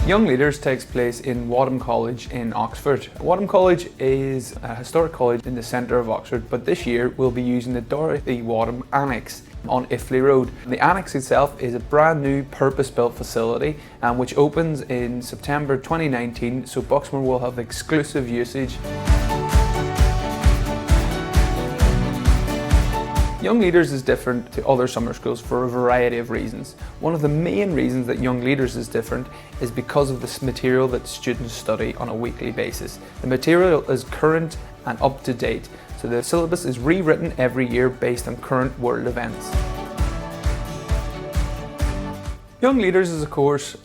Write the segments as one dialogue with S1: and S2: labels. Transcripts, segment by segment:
S1: Young Leaders takes place in Wadham College in Oxford. Wadham College is a historic college in the centre of Oxford, but this year we'll be using the Dorothy Wadham Annex on Iffley Road. The annex itself is a brand new purpose-built facility which opens in September 2019, so Bucksmore will have exclusive usage. Young Leaders is different to other summer schools for a variety of reasons. One of the main reasons that Young Leaders is different is because of this material that students study on a weekly basis. The material is current and up to date, so the syllabus is rewritten every year based on current world events. Young Leaders is a course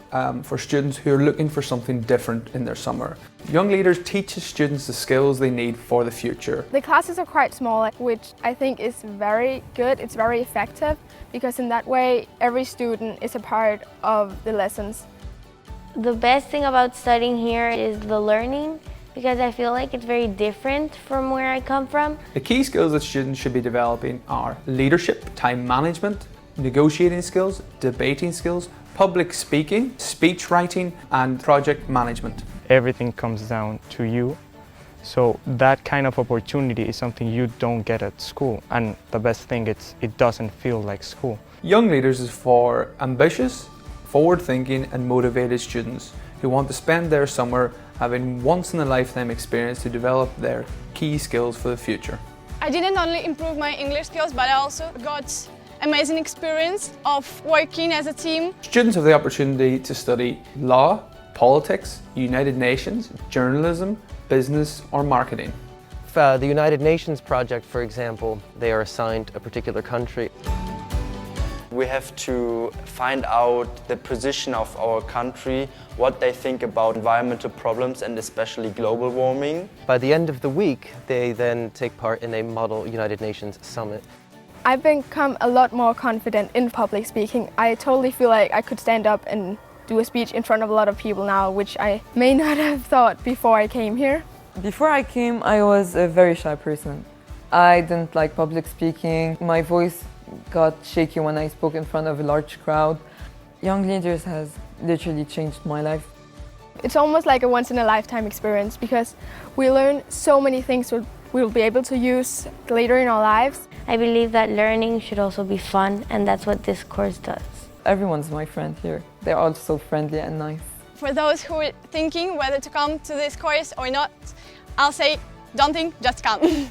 S1: for students who are looking for something different in their summer. Young Leaders teaches students the skills they need for the future.
S2: The classes are quite small, which I think is very good. It's very effective because in that way every student is a part of the lessons.
S3: The best thing about studying here is the learning, because I feel like it's very different from where I come from.
S1: The key skills that students should be developing are leadership, time management, negotiating skills, debating skills, public speaking, speech writing, and project management.
S4: Everything comes down to you, so that kind of opportunity is something you don't get at school, and the best thing is it doesn't feel like school.
S1: Young Leaders is for ambitious, forward-thinking and motivated students who want to spend their summer having once-in-a-lifetime experience to develop their key skills for the future.
S5: I didn't only improve my English skills, but I also got amazing experience of working as a team.
S1: Students have the opportunity to study law, politics, United Nations, journalism, business or marketing.
S6: The United Nations project, for example, they are assigned a particular country.
S7: We have to find out the position of our country, what they think about environmental problems and especially global warming.
S6: By the end of the week, they then take part in a Model United Nations Summit.
S2: I've become a lot more confident in public speaking. I totally feel like I could stand up and do a speech in front of a lot of people now, which I may not have thought before I came here.
S8: Before I came, I was a very shy person. I didn't like public speaking. My voice got shaky when I spoke in front of a large crowd. Young Leaders has literally changed my life.
S2: It's almost like a once-in-a-lifetime experience because we learn so many things we'll be able to use later in our lives.
S3: I believe that learning should also be fun, and that's what this course does.
S8: Everyone's my friend here. They're all so friendly and nice.
S5: For those who are thinking whether to come to this course or not, I'll say, don't think, just come.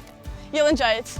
S5: You'll enjoy it.